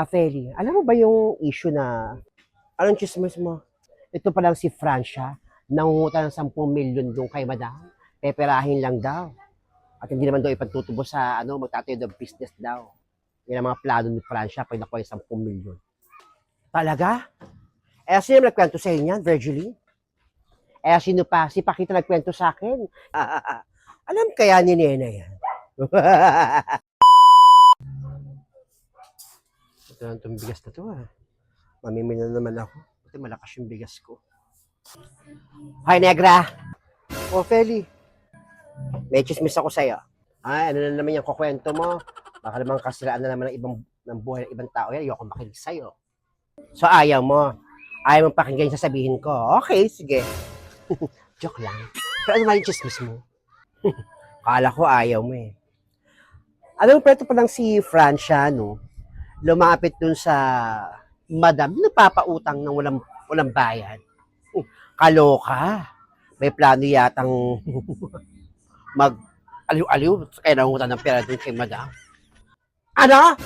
Feli, alam mo ba yung issue na, anong chismis mo? Ito pa lang si Francia, nangungutang ng 10 milyon doon kay Madam. Peperahin lang daw. At hindi naman daw ipagtutubo sa magtatayo ng business daw. Yan ang mga plano ni Francia pag nakuha yung 10 milyon. Talaga? Sino nagkwento sa inyo yan, Virgily? Sino pa? Si Pakita nagkwento sa akin. Alam kaya ni Nena yan? Ito lang itong bigas na to Mamimili na naman ako. Kasi malakas yung bigas ko. Hi, Negra! Feli. May chismis ako sa'yo. Ano na naman yung kukwento mo? Baka naman kasiraan na naman ng buhay ng ibang tao yan. Ayoko makinig sa'yo. So, ayaw mo. Ayaw mong pakinggan yung sasabihin ko. Okay, sige. Joke lang. Pero ano nga yung chismis mo? Kala ko ayaw mo Alam mo, pero ito pa lang si Francia, lumapit dun sa Madam, nagpapautang ng walang bayad. Kaloka. May plano yatang mag-aliw-aliw kaya nangungutan ng pera dun kay Madam. Ano?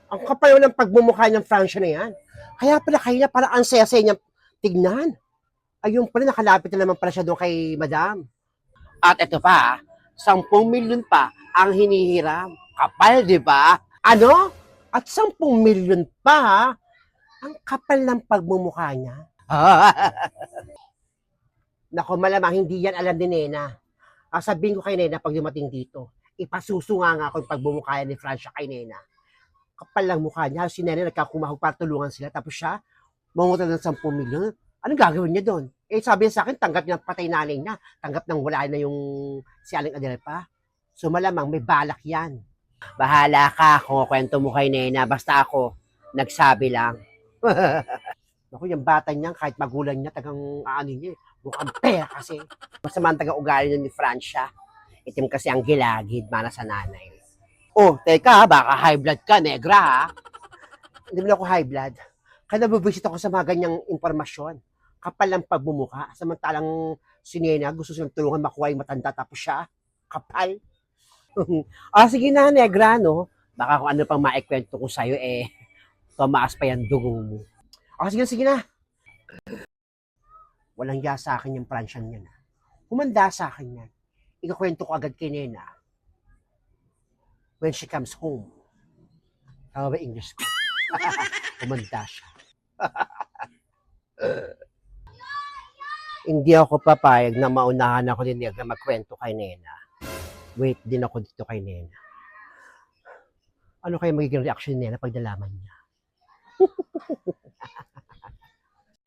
Ang kapal ng pagmumukha ng Francia na yan. Kaya pala kaya parang ang saya-saya niyang tignan. Ayun pala, nakalapit na naman pala siya doon kay Madam. At ito pa, 10 milyon pa ang hinihiram. Kapal, di ba? Ano? At 10 milyon pa, ang kapal ng pagmumukha niya. Naku, malamang hindi yan alam ni Nena. Sabihin ko kay Nena pag dumating dito, ipasusunga nga ako yung pagmumukha ni Francia kay Nena. Kapal lang mukha niya. Si Nena nagkakumahog para tulungan sila. Tapos siya, mangungutan ng 10 milyon. Anong gagawin niya doon? Sabi niya sa akin, tanggap niya patay nanay niya. Tanggap nang wala na yung si Aling Adel pa. So malamang may balak yan. Bahala ka kung kwento mo kay Nena. Basta ako, nagsabi lang. Naku, yung bata niya, kahit magulang niya, niya, mukhang pera kasi. Masama ang taga-ugali niya ni Francia. Itim kasi ang gilagid, mana sa nanay. Teka, baka high blood ka, Negra, Hindi mo ako high blood. Kaya nabubisit ako sa mga ganyang impormasyon. Kapal ng pagmumukha. Samantalang si Nena, gusto silang tulungan makuha yung matanda, tapos siya, kapal. Sige na, Negra, Baka kung ano pang maikwento ko sa'yo, tumaas pa yan dugo mo. Sige na. Walang ya sa akin yung Fransyan yan. Humanda sa akin yan. Ikakwento ko agad kay Nena when she comes home. Tama ba English ko? Humanda siya. Hindi ako papayag na maunahan ako ni Negra magkwento kay Nena. Wait din ako dito kay Nena. Ano kaya magiging reaction ni Nena pag nalaman niya?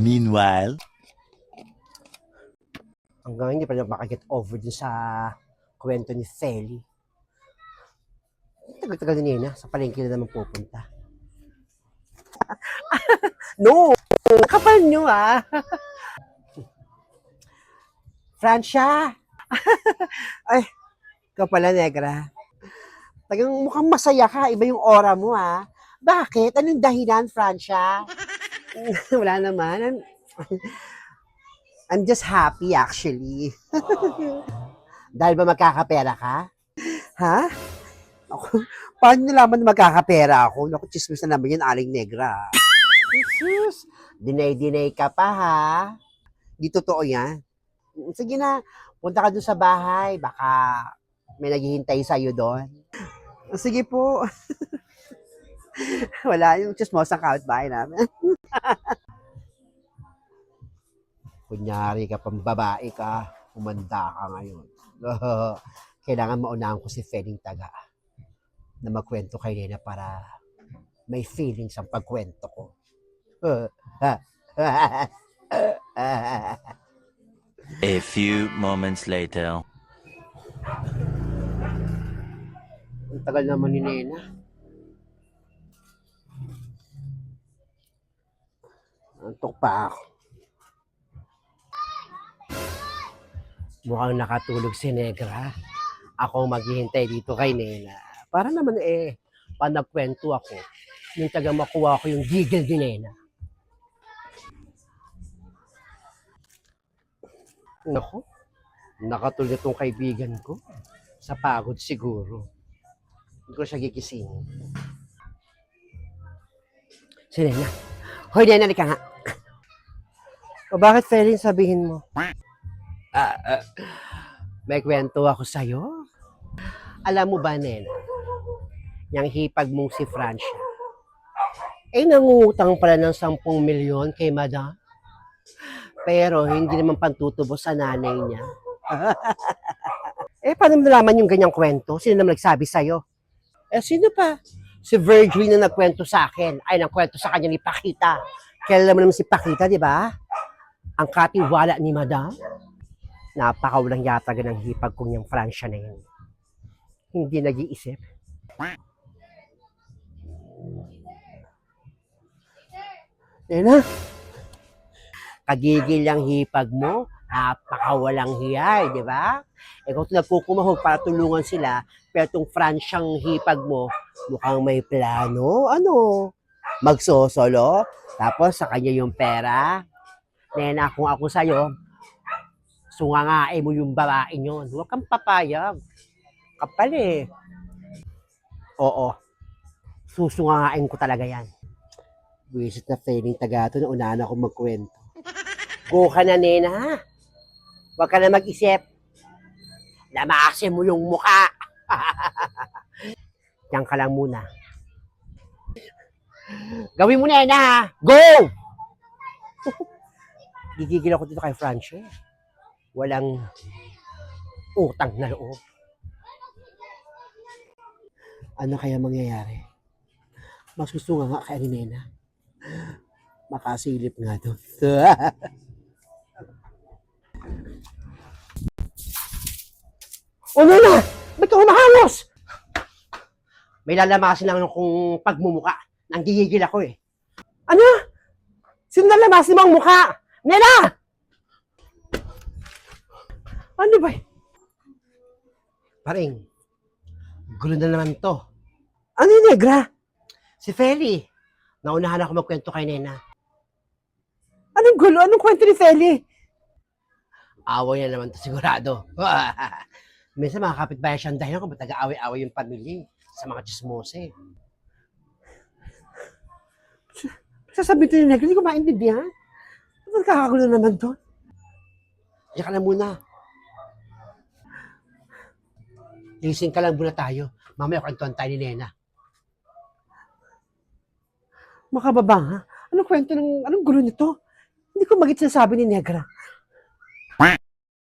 Meanwhile, hanggang hindi pa rin makaget over din sa kwento ni Feli. Tagal-tagal ni Nena, sa palengke na naman pupunta. No! Kapal nyo Francia! Ay, ikaw pala, Negra. Tagang mukhang masaya ka, iba yung aura mo Bakit? Anong dahilan, Francia? Wala naman. I'm just happy actually. Dahil ba magkakapera ka? Ha? Ako, paano nalaman na magkakapera ako? Naku, chismis na naman yun, Aling Negra. Jesus, dinay ka pa Di totoo yan. Sige na, punta ka dun sa bahay. Baka may naghihintay sa'yo doon. Sige po. Wala yung chismosang kapitbahay namin. Kunyari ka pang babae ka, humanda ka ngayon. Kailangan maunahan ko si Feling Taga na magkwento kay Nena para may feelings ang pagkwento ko. a few moments later. Ang tagal naman ni Nena. Antok pa ako. Mukhang nakatulog si Negra. Ako maghihintay dito kay Nena. Para naman panagkwento ako. Yung taga makuha ko yung gigil ni Nena. Naku, nakatulog itong kaibigan ko. Sa pagod siguro. Hindi ko siya gigising. Si Nena. Hoy, Nena, halika nga. O bakit, Felin, sabihin mo? May kwento ako sa'yo. Alam mo ba, Nena, yung hipag mong si Francia, nangungutang pala ng 10 milyon kay Madam. Pero hindi naman pantutubo sa nanay niya. Paano mo nalaman yung ganyang kwento? Sino naman nagsabi sa'yo? Sino pa? Si Virgil na nagkwento sa akin. Ay, nagkwento sa kanya ni Pakita. Kailan mo naman si Pakita, di ba? Ang katiwala ni Madam. Napakawalang yataga ng hipag kong yung Francia na yun. Hindi nag-iisip. Nena, kagigil ang hipag mo, napakawalang hiyay, di ba? Kung nagkukumahog para tulungan sila, pero itong Fransyang hipag mo, mukhang may plano, magsosolo, tapos sa kanya yung pera. Nena, kung ako sa'yo, sungangain mo yung babae yun. Huwag kang papayag. Kapal eh. Oo, susungangain ko talaga yan. Wisit na feeling tagato na unahan ako magkwento. Go ka na, Nena. Huwag ka na mag-isip. Lamasin mo yung muka. Diyan ka lang muna. Gawin mo, Nena. Go! Gigigil ako dito kay Francia. Walang utang na loob. Ano kaya mangyayari? Masusunga nga kay Nena. Makasilip nga doon. O Nena! Ba't ka humahangos? May lalamasin lang akong pagmumuka. Nanggigigil ako eh. Ano? Sino lalamasin mo ang mukha? Nena! Ano ba? Paring, gulo na naman to. Ano yung negra? Si Feli. Naunahan ako magkwento kay Nena. Anong gulo? Anong kwento ni Feli? Away na naman to sigurado. Minsan mga kapitbahay siyang dahilan kung ba't nag-aaway-aaway yung pamilya sa mga chismose. Sasabihin to ni Negra, hindi ko maintindihan. Ba't kakagulo naman to? Diyan ka na muna. Gising ka lang muna tayo. Mamaya kwentuhan tayo ni Nena. Makababang ha? Anong kwento anong gulo nito? Hindi ko magit sinasabi ni Negra.